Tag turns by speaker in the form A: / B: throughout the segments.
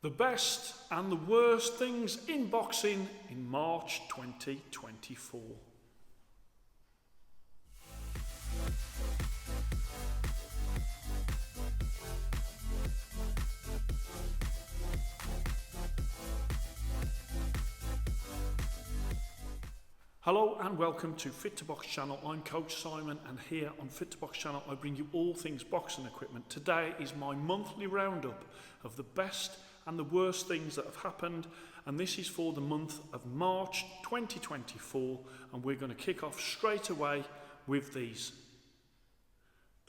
A: The best and the worst things in boxing in March 2024. Hello and welcome to Fit to Box channel. I'm Coach Simon, and here on Fit to Box channel I bring you all things boxing equipment. Today is my monthly roundup of the best and the worst things that have happened, and this is for the month of March 2024, and we're going to kick off straight away with these.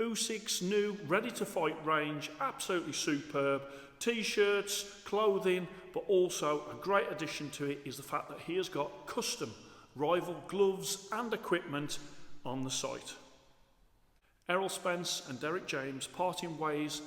A: Usyk's new ready to fight range, absolutely superb. T-shirts, clothing, but also a great addition to it is the fact that he has got custom rival gloves and equipment on the site. Errol Spence and Derek James parting ways,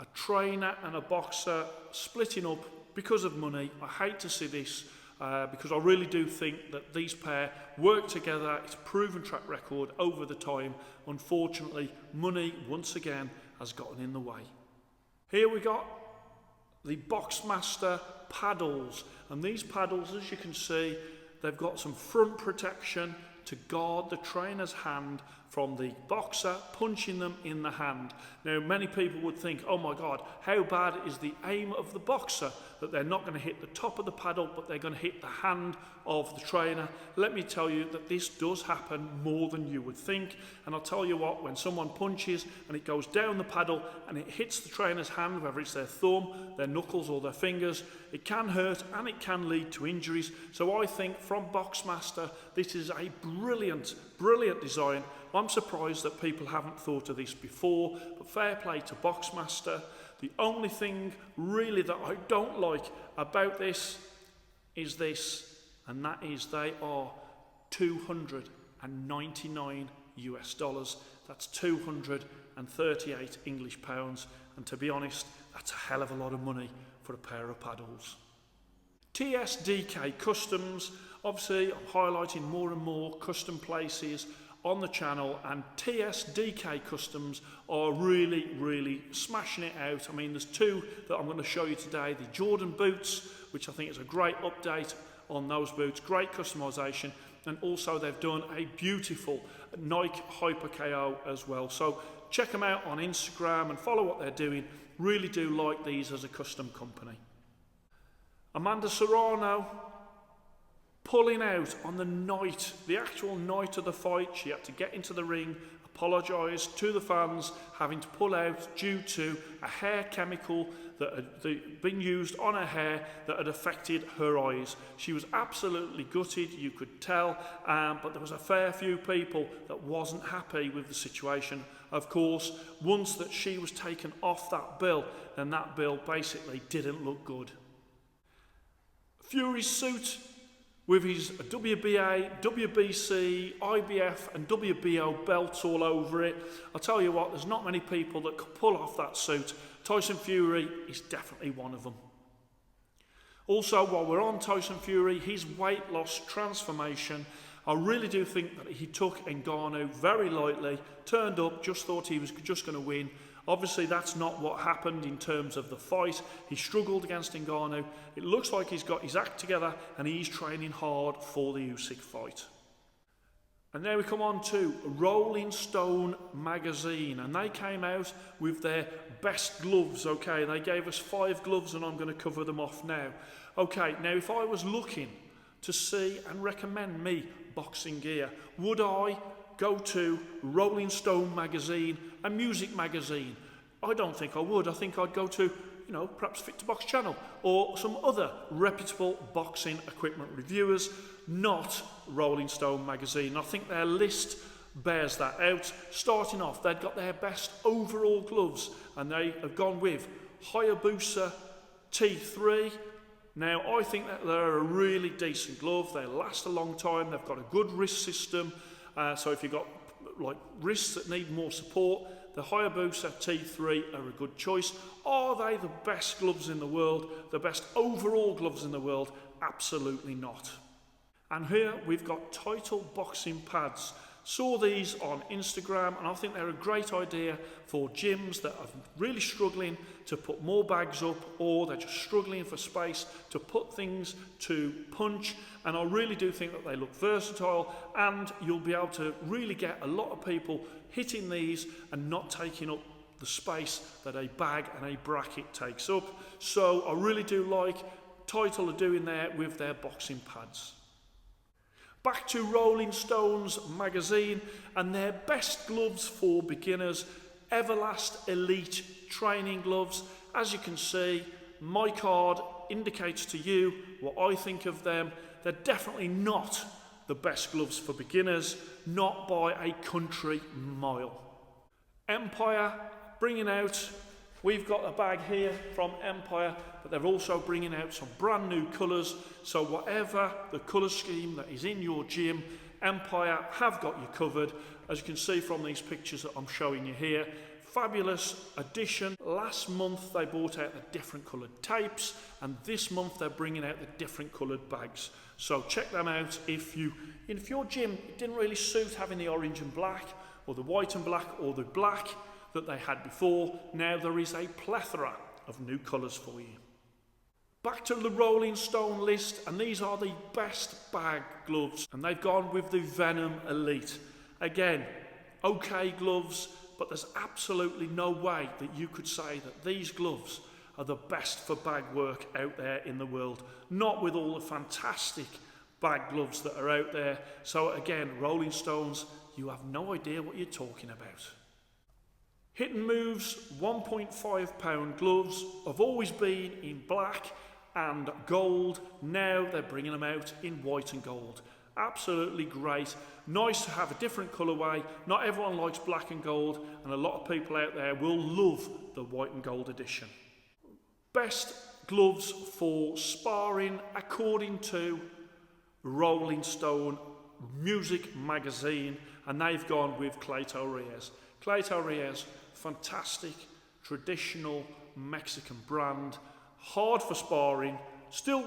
A: a trainer and a boxer splitting up because of money. I hate to see this because I really do think that these pair work together. It's a proven track record over the time. Unfortunately, money once again has gotten in the way. Here we got the Boxmaster paddles, and these paddles, as you can see, they've got some front protection to guard the trainer's hand from the boxer punching them in the hand. Now, many people would think, oh my God, how bad is the aim of the boxer that they're not going to hit the top of the paddle, but they're going to hit the hand of the trainer. Let me tell you that this does happen more than you would think. And I'll tell you what, when someone punches and it goes down the paddle and it hits the trainer's hand, whether it's their thumb, their knuckles or their fingers, it can hurt and it can lead to injuries. So I think from Boxmaster, this is a brilliant design. I'm surprised that people haven't thought of this before, but fair play to Boxmaster. The only thing really that I don't like about this is this, and that is they are $299 US. That's 238 English pounds, and to be honest, that's a hell of a lot of money for a pair of paddles. TSDK Customs, obviously I'm highlighting more and more custom places on the channel, and TSDK Customs are really smashing it out. I mean, there's two that I'm going to show you today. The Jordan boots, which I think is a great update on those boots, great customization, and also they've done a beautiful Nike Hyper KO as well. So check them out on Instagram and follow what they're doing. Really do like these as a custom company. Amanda Serrano pulling out on the actual night of the fight. She had to get into the ring, apologise to the fans, having to pull out due to a hair chemical that had been used on her hair that had affected her eyes. She was absolutely gutted, you could tell, but there was a fair few people that wasn't happy with the situation. Of course, once that she was taken off that bill, then that bill basically didn't look good. Fury's suit, with his WBA, WBC, IBF and WBO belts all over it. I'll tell you what, there's not many people that could pull off that suit. Tyson Fury is definitely one of them. Also, while we're on Tyson Fury, his weight loss transformation, I really do think that he took Ngannou very lightly, turned up, just thought he was just going to win. Obviously, that's not what happened in terms of the fight. He struggled against Ngannou. It looks like he's got his act together and he's training hard for the Usyk fight. And now we come on to Rolling Stone magazine, and they came out with their best gloves. Okay, they gave us 5 gloves and I'm going to cover them off now. Okay, now if I was looking to see and recommend me boxing gear, would I go to Rolling Stone magazine, a music magazine? I don't think I would. I think I'd go to, perhaps Fit to Box channel or some other reputable boxing equipment reviewers, not Rolling Stone magazine. I think their list bears that out. Starting off, they've got their best overall gloves, and they have gone with Hayabusa T3. Now, I think that they're a really decent glove. They last a long time. They've got a good wrist system. So if you've got wrists that need more support, the Hayabusa T3 are a good choice. Are they the best gloves in the world? The best overall gloves in the world? Absolutely not. And here we've got Title boxing pads. Saw these on Instagram, and I think they're a great idea for gyms that are really struggling to put more bags up, or they're just struggling for space to put things to punch. And I really do think that they look versatile, and you'll be able to really get a lot of people hitting these and not taking up the space that a bag and a bracket takes up. So I really do like Title are doing there with their boxing pads. Back to Rolling Stones magazine and their best gloves for beginners, Everlast Elite training gloves. As you can see, my card indicates to you what I think of them. They're definitely not the best gloves for beginners, not by a country mile. Empire bringing out, we've got a bag here from Empire, but they're also bringing out some brand new colours. So whatever the colour scheme that is in your gym, Empire have got you covered. As you can see from these pictures that I'm showing you here, fabulous addition. Last month they brought out the different coloured tapes, and this month they're bringing out the different coloured bags. So check them out if your gym didn't really suit having the orange and black, or the white and black, or the black that they had before. Now there is a plethora of new colours for you. Back to the Rolling Stone list, and these are the best bag gloves, and they've gone with the Venom Elite. Again, okay gloves, but there's absolutely no way that you could say that these gloves are the best for bag work out there in the world. Not with all the fantastic bag gloves that are out there. So again, Rolling Stones, you have no idea what you're talking about. Hit and Move's 1.5 pound gloves have always been in black and gold. Now they're bringing them out in white and gold. Absolutely great. Nice to have a different colourway. Not everyone likes black and gold, and a lot of people out there will love the white and gold edition. Best gloves for sparring according to Rolling Stone Music magazine, and they've gone with Clayton Reyes. Clayton Reyes, fantastic, traditional Mexican brand, hard for sparring, still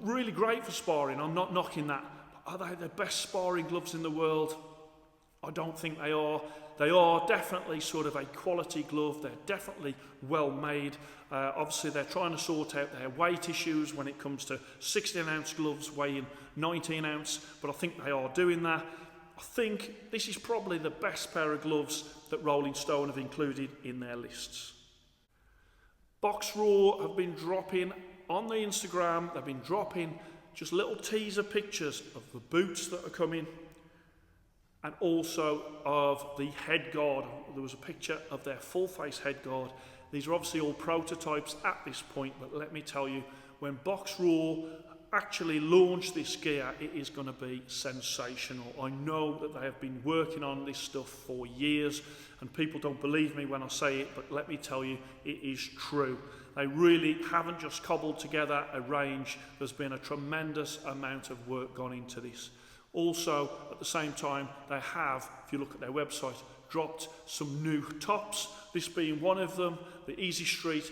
A: really great for sparring. I'm not knocking that. Are they the best sparring gloves in the world? I don't think they are. They are definitely sort of a quality glove. They're definitely well made. Obviously, they're trying to sort out their weight issues when it comes to 16-ounce gloves weighing 19 ounce, but I think they are doing that. I think this is probably the best pair of gloves that Rolling Stone have included in their lists. Box Raw have been dropping on the Instagram, they've been dropping just little teaser pictures of the boots that are coming, and also of the head guard. There was a picture of their full face head guard. These are obviously all prototypes at this point, but let me tell you, when Box Raw actually launch this gear, it is going to be sensational. I know that they have been working on this stuff for years, and people don't believe me when I say it, but let me tell you, it is true. They really haven't just cobbled together a range. There's been a tremendous amount of work gone into this. Also, at the same time, they have, if you look at their website, dropped some new tops, this being one of them, the Easy Street.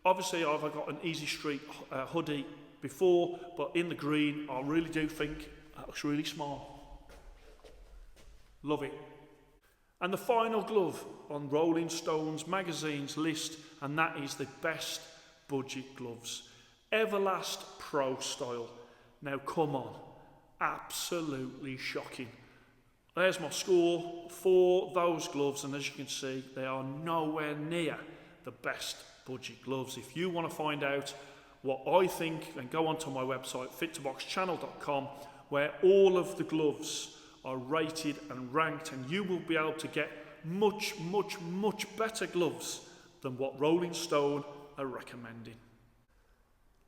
A: Obviously, I've got an Easy Street hoodie before, but in the green, I really do think that looks really smart. Love it. And the final glove on Rolling Stone's magazine's list, and that is the best budget gloves. Everlast Pro Style. Now come on, absolutely shocking. There's my score for those gloves, and as you can see, they are nowhere near the best budget gloves. If you want to find out what I think, then go onto my website, fit2boxchannel.com, where all of the gloves are rated and ranked, and you will be able to get much better gloves than what Rolling Stone are recommending.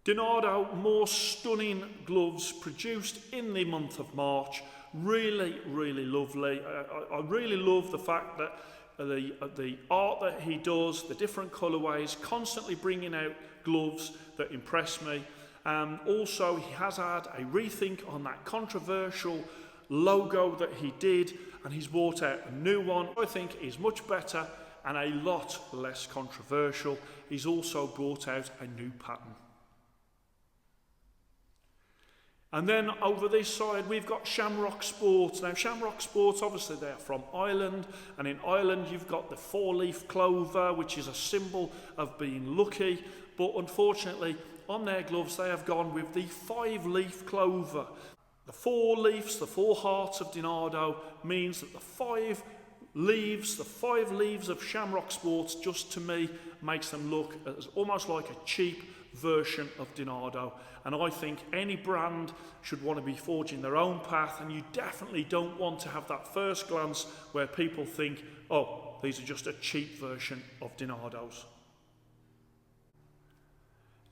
A: Donado, more stunning gloves produced in the month of March. Really lovely. I really love the fact that the art that he does, the different colourways, constantly bringing out gloves that impress me. Also, he has had a rethink on that controversial logo that he did, and he's brought out a new one I think is much better and a lot less controversial. He's also brought out a new pattern. And then over this side, we've got Shamrock Sports. Now, Shamrock Sports, obviously, they're from Ireland. And in Ireland, you've got the 4-leaf clover, which is a symbol of being lucky. But unfortunately, on their gloves, they have gone with the 5-leaf clover. The 4 leaves, the 4 hearts of Dinardo, means that the 5 leaves of Shamrock Sports, just to me, makes them look as almost like a cheap version of Dinardo. And I think any brand should want to be forging their own path, and you definitely don't want to have that first glance where people think, oh, these are just a cheap version of Dinardo's.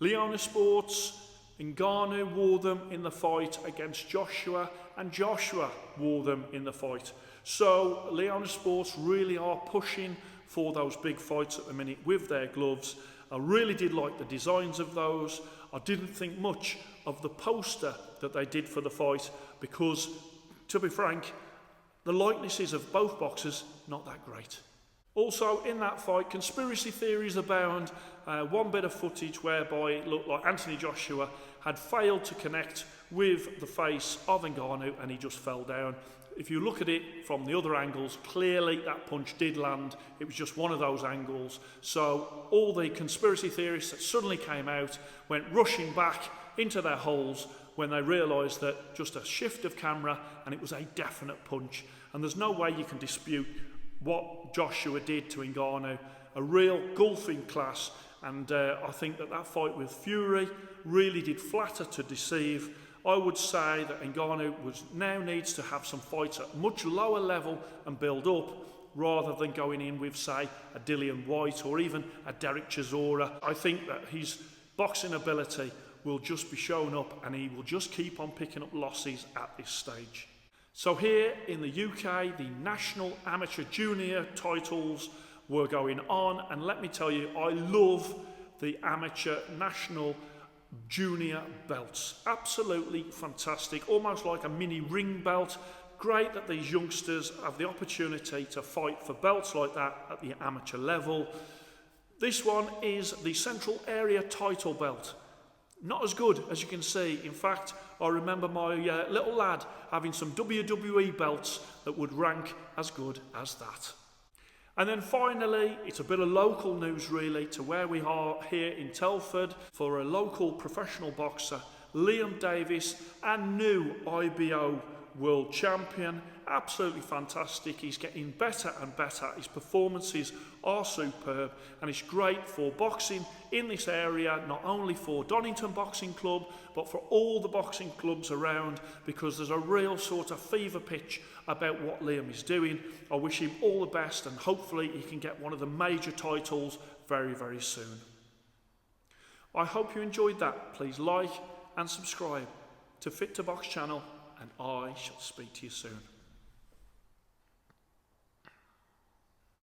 A: Leona Sports, Ngannou wore them in the fight against Joshua, and Joshua wore them in the fight. So Leona Sports really are pushing for those big fights at the minute with their gloves. I really did like the designs of those. I didn't think much of the poster that they did for the fight because, to be frank, the likenesses of both boxers, not that great. Also, in that fight, conspiracy theories abound. One bit of footage whereby it looked like Anthony Joshua had failed to connect with the face of Ngannou and he just fell down. If you look at it from the other angles, clearly that punch did land. It was just one of those angles. So all the conspiracy theorists that suddenly came out went rushing back into their holes when they realised that just a shift of camera and it was a definite punch. And there's no way you can dispute what Joshua did to Ngannou. A real golfing class. And I think that fight with Fury really did flatter to deceive. I would say that Ngannou now needs to have some fights at a much lower level and build up, rather than going in with, say, a Dillian Whyte or even a Derek Chisora. I think that his boxing ability will just be shown up and he will just keep on picking up losses at this stage. So here in the UK, the National Amateur Junior titles were going on, and let me tell you, I love the Amateur National Junior belts. Absolutely fantastic, almost like a mini ring belt. Great that these youngsters have the opportunity to fight for belts like that at the amateur level. This one is the Central Area title belt. Not as good as you can see. In fact, I remember my little lad having some WWE belts that would rank as good as that. And then finally, it's a bit of local news really to where we are here in Telford for a local professional boxer, Liam Davis, and new IBO world champion. Absolutely fantastic. He's getting better and better. His performances are superb, and it's great for boxing in this area, not only for Donington Boxing Club, but for all the boxing clubs around, because there's a real sort of fever pitch about what Liam is doing. I wish him all the best, and hopefully he can get one of the major titles very, very soon. I hope you enjoyed that. Please like and subscribe to Fit to Box channel, and I shall speak to you soon.